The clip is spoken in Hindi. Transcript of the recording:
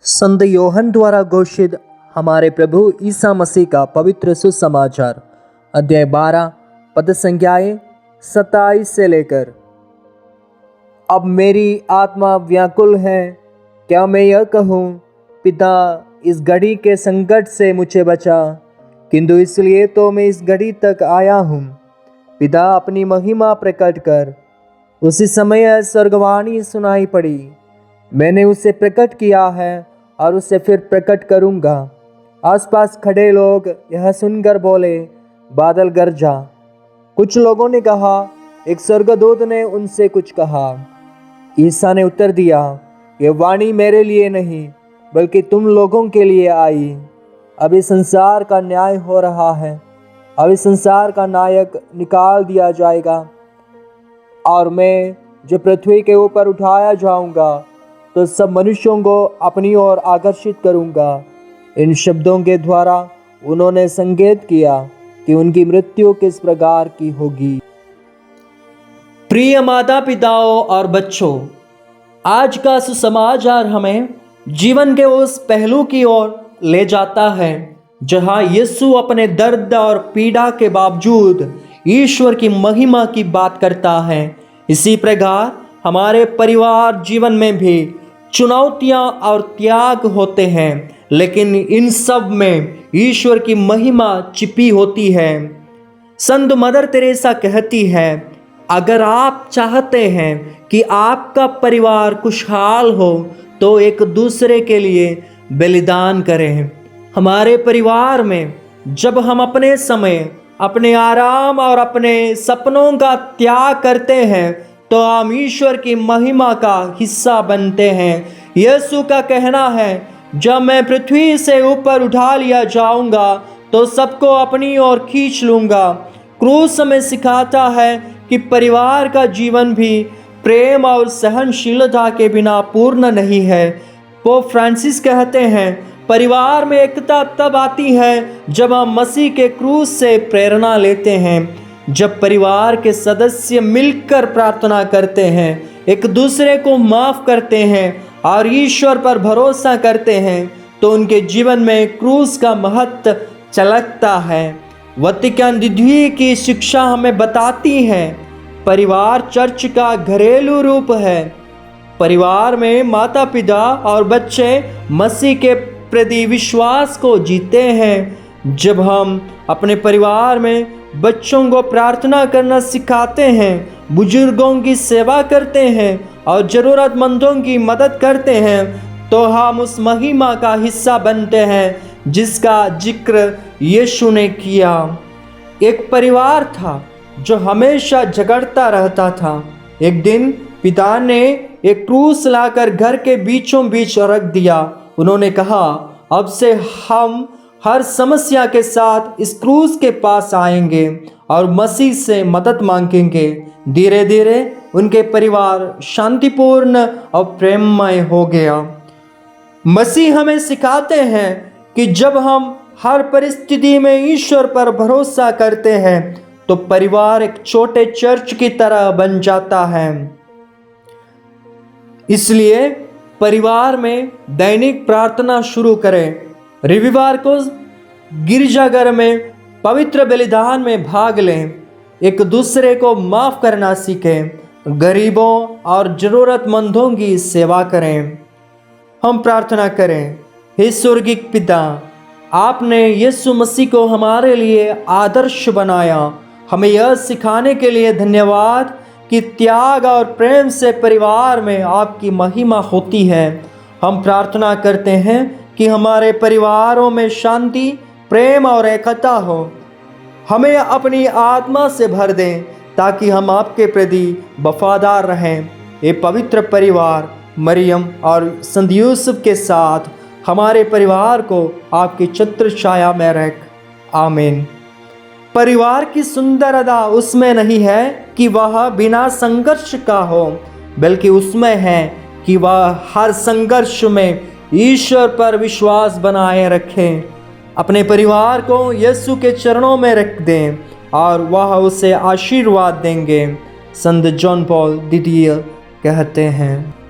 संत योहन द्वारा घोषित हमारे प्रभु ईसा मसीह का पवित्र सुसमाचार, अध्याय 12, पद संख्याएं 27 से लेकर। अब मेरी आत्मा व्याकुल है, क्या मैं यह कहूँ, पिता इस घड़ी के संकट से मुझे बचा, किंतु इसलिए तो मैं इस घड़ी तक आया हूँ। पिता अपनी महिमा प्रकट कर। उसी समय स्वर्गवाणी सुनाई पड़ी, मैंने उसे प्रकट किया है और उसे फिर प्रकट करूँगा। आसपास खड़े लोग यह सुनकर बोले, बादल गरजा। कुछ लोगों ने कहा, एक स्वर्गदूत ने उनसे कुछ कहा। ईसा ने उत्तर दिया, ये वाणी मेरे लिए नहीं बल्कि तुम लोगों के लिए आई। अभी संसार का न्याय हो रहा है, अभी संसार का नायक निकाल दिया जाएगा और मैं जो पृथ्वी के ऊपर उठाया जाऊंगा तो सब मनुष्यों को अपनी ओर आकर्षित करूंगा। इन शब्दों के द्वारा उन्होंने संकेत किया कि उनकी मृत्यु किस प्रकार की होगी। प्रिय माता पिताओं और बच्चों, आज का सुसमाचार हमें जीवन के उस पहलू की ओर ले जाता है जहां यीशु अपने दर्द और पीड़ा के बावजूद ईश्वर की महिमा की बात करता है। इसी प्रकार हमारे परिवार जीवन में भी चुनौतियां और त्याग होते हैं, लेकिन इन सब में ईश्वर की महिमा छिपी होती है। संत मदर तेरेसा कहती है, अगर आप चाहते हैं कि आपका परिवार खुशहाल हो तो एक दूसरे के लिए बलिदान करें। हमारे परिवार में जब हम अपने समय, अपने आराम और अपने सपनों का त्याग करते हैं तो हम ईश्वर की महिमा का हिस्सा बनते हैं। यीशु का कहना है, जब मैं पृथ्वी से ऊपर उठा लिया जाऊंगा तो सबको अपनी ओर खींच लूंगा। क्रूस हमें सिखाता है कि परिवार का जीवन भी प्रेम और सहनशीलता के बिना पूर्ण नहीं है। पोप फ्रांसिस कहते हैं, परिवार में एकता तब आती है जब हम मसीह के क्रूस से प्रेरणा लेते हैं। जब परिवार के सदस्य मिलकर प्रार्थना करते हैं, एक दूसरे को माफ करते हैं और ईश्वर पर भरोसा करते हैं तो उनके जीवन में क्रूस का महत्व झलकता है। वतिकान द्वितीय की शिक्षा हमें बताती है, परिवार चर्च का घरेलू रूप है। परिवार में माता पिता और बच्चे मसीह के प्रति विश्वास को जीते हैं। जब हम अपने परिवार में बच्चों को प्रार्थना करना सिखाते हैं, बुजुर्गों की सेवा करते हैं और ज़रूरतमंदों की मदद करते हैं तो हम उस महिमा का हिस्सा बनते हैं जिसका जिक्र यीशु ने किया। एक परिवार था जो हमेशा झगड़ता रहता था। एक दिन पिता ने एक क्रूस लाकर घर के बीचों बीच रख दिया। उन्होंने कहा, अब से हम हर समस्या के साथ इस क्रूस के पास आएंगे और मसीह से मदद मांगेंगे। धीरे धीरे उनके परिवार शांतिपूर्ण और प्रेममय हो गया। मसीह हमें सिखाते हैं कि जब हम हर परिस्थिति में ईश्वर पर भरोसा करते हैं तो परिवार एक छोटे चर्च की तरह बन जाता है। इसलिए परिवार में दैनिक प्रार्थना शुरू करें। रविवार को गिरजाघर में पवित्र बलिदान में भाग लें। एक दूसरे को माफ करना सीखें। गरीबों और ज़रूरतमंदों की सेवा करें। हम प्रार्थना करें। हे स्वर्गीय पिता, आपने यीशु मसीह को हमारे लिए आदर्श बनाया। हमें यह सिखाने के लिए धन्यवाद कि त्याग और प्रेम से परिवार में आपकी महिमा होती है। हम प्रार्थना करते हैं कि हमारे परिवारों में शांति, प्रेम और एकता हो। हमें अपनी आत्मा से भर दें ताकि हम आपके प्रति वफादार रहें। ये पवित्र परिवार मरियम और संत यूसुफ के साथ हमारे परिवार को आपकी छत्र छाया में रख। आमीन। परिवार की सुंदरता उसमें नहीं है कि वह बिना संघर्ष का हो, बल्कि उसमें है कि वह हर संघर्ष में ईश्वर पर विश्वास बनाए रखें। अपने परिवार को यीशु के चरणों में रख दें और वह उसे आशीर्वाद देंगे। संत जॉन पॉल द्वितीय कहते हैं।